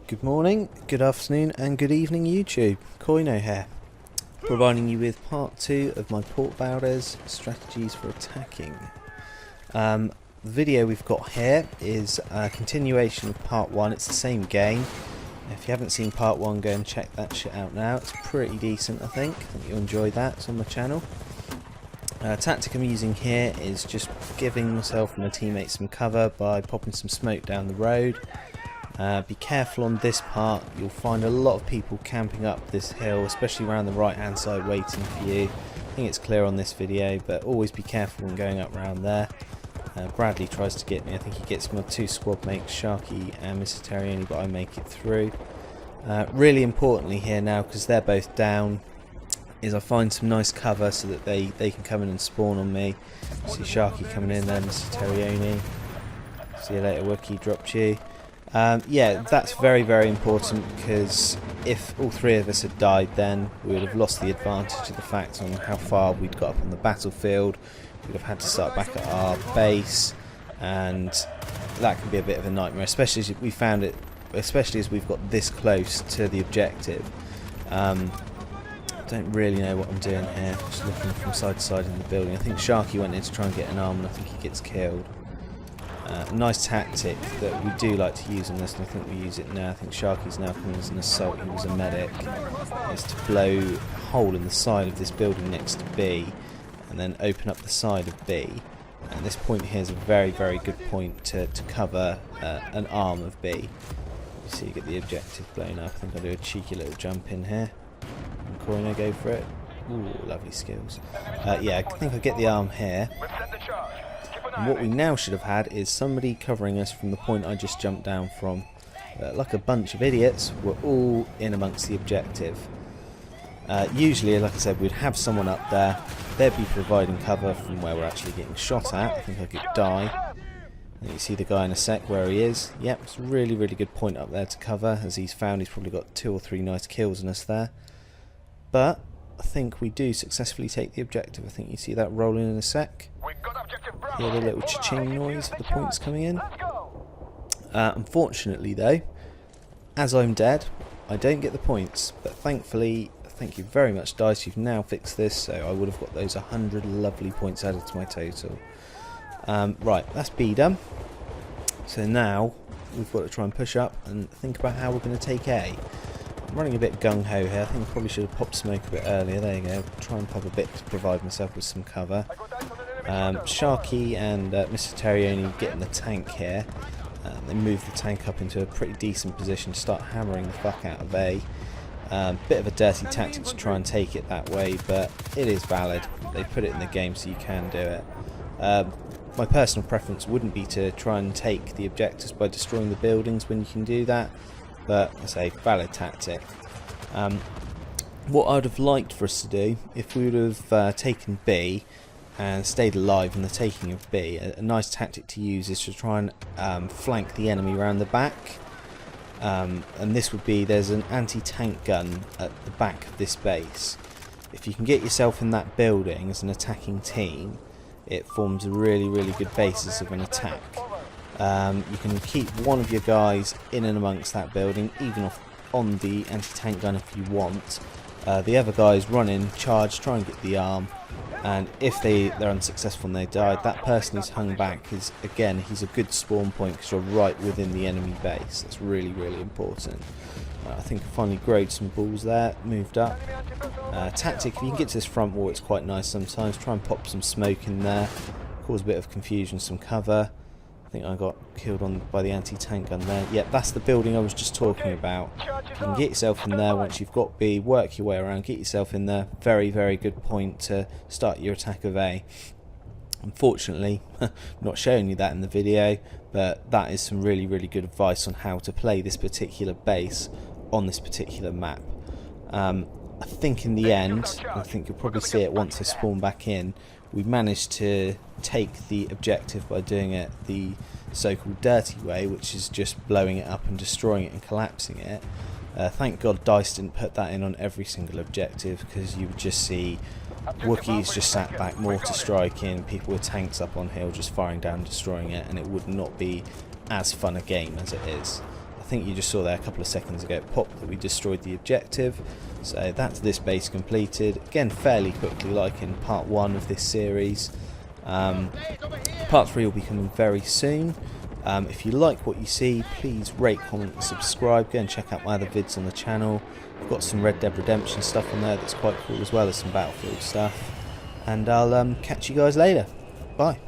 Good morning, good afternoon and good evening YouTube. Koino here, providing you with part 2 of my Port Valdez strategies for attacking. The video we've got here is a continuation of part 1, it's the same game. If you haven't seen part 1, go and check that shit out now, it's pretty decent I think you'll enjoy that, it's on my channel. Tactic I'm using here is just giving myself and my teammates some cover by popping some smoke down the road. Be careful on this part, you'll find a lot of people camping up this hill, especially around the right hand side waiting for you. I think it's clear on this video, but always be careful when going up around there. Bradley tries to get me, I think he gets my 2 squad mates, Sharky and Mr. Terrioni, but I make it through. Really importantly here now, because they're both down, is I find some nice cover so that they can come in and spawn on me. See Sharky coming in there, Mr. Terrioni. See you later Wookie, dropped you. Yeah, that's very important, because if all 3 of us had died then we would have lost the advantage of the fact on how far we'd got up on the battlefield. We'd have had to start back at our base, and that can be a bit of a nightmare, especially as we found it, especially as we've got this close to the objective. Don't really know what I'm doing here, just looking from side to side in the building. I think Sharky went in to try and get an arm and I think he gets killed. Nice tactic that we do like to use on this, and I think we use it now. I think Sharky's now coming as an assault, he was a medic, is to blow a hole in the side of this building next to B and then open up the side of B. And this point here is a very good point to cover an arm of B. You see you get the objective blown up. I think I'll do a cheeky little jump in here. And Koino, go for it. Ooh, lovely skills. Yeah, I think I'll get the arm here. And what we now should have had is somebody covering us from the point I just jumped down from. Like a bunch of idiots, we're all in amongst the objective. Usually, like I said, we'd have someone up there, they'd be providing cover from where we're actually getting shot at. I think I could die. And you see the guy in a sec where he is. Yep, it's a really good point up there to cover, as he's probably got 2 or 3 nice kills on us there. But I think we do successfully take the objective. I think you see that rolling in a sec. Hear the little cha-ching noise of the points coming in. Unfortunately though, as I'm dead, I don't get the points, but thankfully, thank you very much DICE, you've now fixed this, so I would have got those 100 lovely points added to my total. Right, that's B done. So now we've got to try and push up and think about how we're going to take A. I'm running a bit gung-ho here, I think I probably should have popped smoke a bit earlier. There you go, try and pop a bit to provide myself with some cover. Sharky and Mr. Terrioni getting the tank here. They move the tank up into a pretty decent position to start hammering the fuck out of A. Bit of a dirty tactic to try and take it that way, but it is valid. They put it in the game so you can do it. My personal preference wouldn't be to try and take the objectives by destroying the buildings when you can do that, but I say valid tactic. What I would have liked for us to do, if we would have taken B and stayed alive in the taking of B, a nice tactic to use is to try and flank the enemy around the back. And this would be, there's an anti-tank gun at the back of this base. If you can get yourself in that building as an attacking team, it forms a really good basis of an attack. You can keep one of your guys in and amongst that building, even on the anti-tank gun if you want. The other guys run in, charge, try and get the arm, and if they're unsuccessful and they died, that person who's hung back is, again, he's a good spawn point because you're right within the enemy base. That's really important. I think I finally growed some balls there, moved up. Tactic, if you can get to this front wall, it's quite nice sometimes. Try and pop some smoke in there, cause a bit of confusion, some cover. I think I got killed by the anti-tank gun there. Yep, that's the building I was just talking about. If you can get yourself in there once you've got B, work your way around, get yourself in there. Very good point to start your attack of A. Unfortunately, I'm not showing you that in the video, but that is some really good advice on how to play this particular base on this particular map. I think in the end, I think you'll probably see it once I spawn back in, we managed to take the objective by doing it the so-called dirty way, which is just blowing it up and destroying it and collapsing it. Thank God DICE didn't put that in on every single objective, because you would just see Wookiees just sat back, mortar striking, people with tanks up on hill just firing down, destroying it, and it would not be as fun a game as it is. I think you just saw there a couple of seconds ago, it popped that we destroyed the objective. So that's this base completed. Again, fairly quickly, like in part 1 of this series. Part 3 will be coming very soon. If you like what you see, please rate, comment and subscribe. Go and check out my other vids on the channel. I've got some Red Dead Redemption stuff on there that's quite cool, as well as some Battlefield stuff. And I'll catch you guys later. Bye.